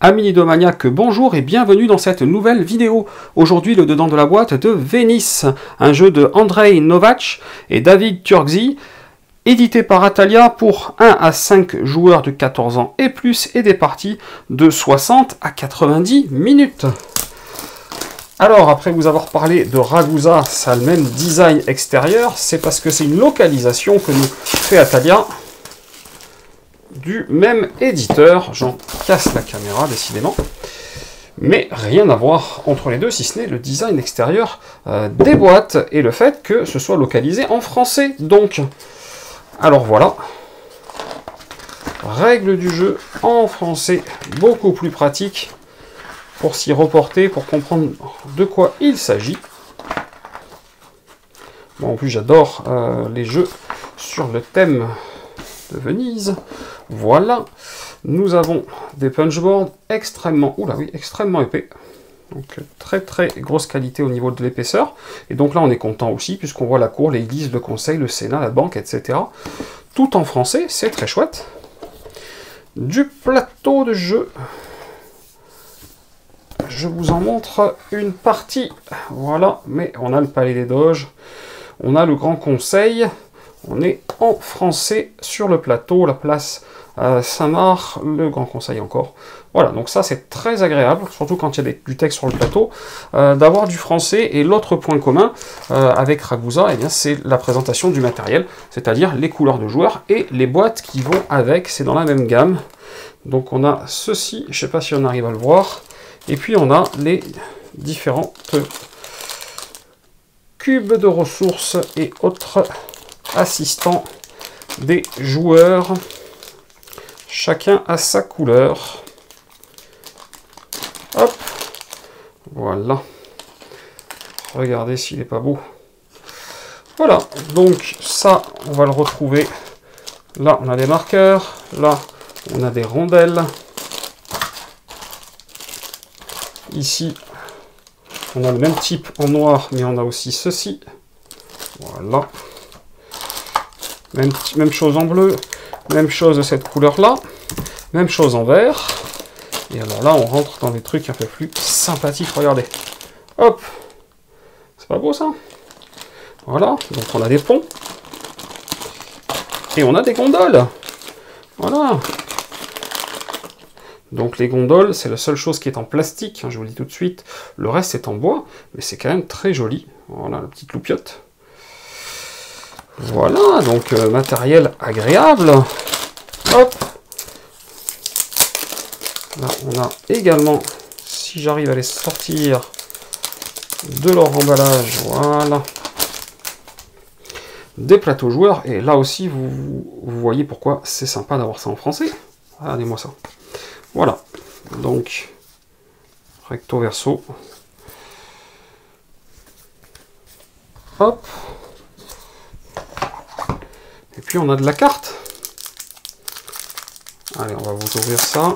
Amis Nidomaniacs, bonjour et bienvenue dans cette nouvelle vidéo. Aujourd'hui, le dedans de la boîte de Venice, un jeu de Andrei Novac et David Turkzy, édité par Atalia pour 1 à 5 joueurs de 14 ans et plus, et des parties de 60 à 90 minutes. Alors, après vous avoir parlé de Ragusa, ça a le même design extérieur, c'est parce que c'est une localisation que nous fait Atalia, du même éditeur. J'en casse la caméra décidément, mais rien à voir entre les deux si ce n'est le design extérieur des boîtes et le fait que ce soit localisé en français. Donc alors voilà, règles du jeu en français, beaucoup plus pratique pour s'y reporter, pour comprendre de quoi il s'agit. Bon, en plus j'adore les jeux sur le thème de Venise. Voilà, nous avons des punchboards extrêmement, extrêmement épais, donc très très grosse qualité au niveau de l'épaisseur. Et donc là on est content aussi puisqu'on voit la cour, l'église, le conseil, le sénat, la banque, etc. Tout en français, c'est très chouette. Du plateau de jeu, je vous en montre une partie. Voilà, mais on a le palais des doges, on a le grand conseil. On est en français sur le plateau, la place Saint-Marc, le Grand Conseil encore. Voilà, donc ça c'est très agréable, surtout quand il y a du texte sur le plateau, d'avoir du français. Et l'autre point commun avec Ragusa, eh bien, c'est la présentation du matériel, c'est-à-dire les couleurs de joueurs et les boîtes qui vont avec, c'est dans la même gamme. Donc on a ceci, je ne sais pas si on arrive à le voir, et puis on a les différents cubes de ressources et autres assistants des joueurs, chacun à sa couleur. Hop, voilà, regardez s'il n'est pas beau. Voilà, donc ça on va le retrouver. Là on a des marqueurs, là on a des rondelles, ici on a le même type en noir mais on a aussi ceci. Voilà, même chose en bleu, même chose de cette couleur-là, même chose en vert. Et alors là, on rentre dans des trucs un peu plus sympathiques, regardez. Hop, c'est pas beau ça? Voilà, donc on a des ponts. Et on a des gondoles. Voilà. Donc les gondoles, c'est la seule chose qui est en plastique, hein, je vous le dis tout de suite. Le reste est en bois, mais c'est quand même très joli. Voilà, la petite loupiote. Voilà, donc matériel agréable. Hop. Là, on a également, si j'arrive à les sortir de leur emballage, voilà, des plateaux joueurs. Et là aussi, vous voyez pourquoi c'est sympa d'avoir ça en français. Regardez-moi ça. Voilà, donc recto verso. Hop. Et puis on a de la carte. Allez, on va vous ouvrir ça.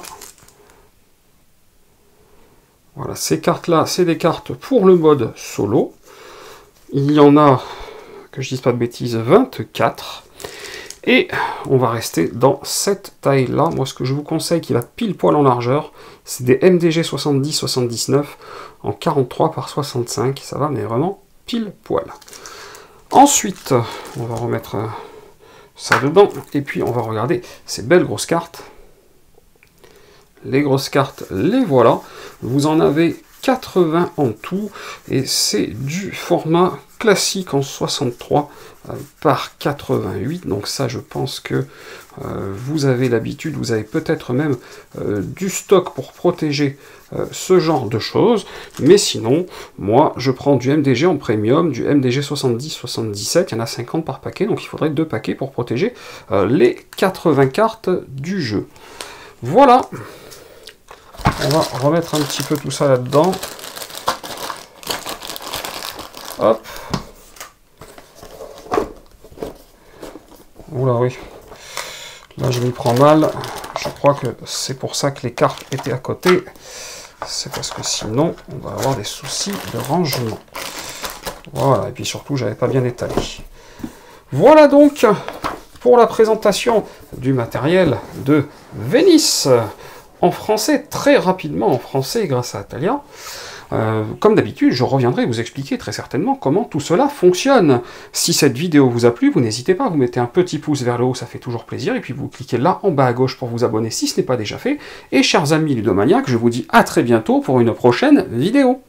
Voilà, ces cartes-là, c'est des cartes pour le mode solo. Il y en a, que je dise pas de bêtises, 24. Et on va rester dans cette taille-là. Moi, ce que je vous conseille, qui va pile poil en largeur, c'est des MDG 70-79 en 43 par 65. Ça va, mais vraiment pile poil. Ensuite, on va remettre ça dedans, et puis on va regarder ces belles grosses cartes. Les grosses cartes, les voilà. Vous en avez 80 en tout, et c'est du format classique en 63 par 88. Donc ça, je pense que vous avez l'habitude, vous avez peut-être même du stock pour protéger ce genre de choses. Mais sinon, moi, je prends du MDG en premium, du MDG 70-77, il y en a 50 par paquet, donc il faudrait 2 paquets pour protéger les 80 cartes du jeu. Voilà. On va remettre un petit peu tout ça là-dedans. Hop. Oula, oui. Là, je m'y prends mal. Je crois que c'est pour ça que les cartes étaient à côté. C'est parce que sinon, on va avoir des soucis de rangement. Voilà, et puis surtout, j'avais pas bien étalé. Voilà donc pour la présentation du matériel de Venice. en français, très rapidement en français, grâce à Talia. Comme d'habitude, je reviendrai vous expliquer très certainement comment tout cela fonctionne. Si cette vidéo vous a plu, vous n'hésitez pas, vous mettez un petit pouce vers le haut, ça fait toujours plaisir, et puis vous cliquez là en bas à gauche pour vous abonner si ce n'est pas déjà fait. Et chers amis ludomaniaques, je vous dis à très bientôt pour une prochaine vidéo.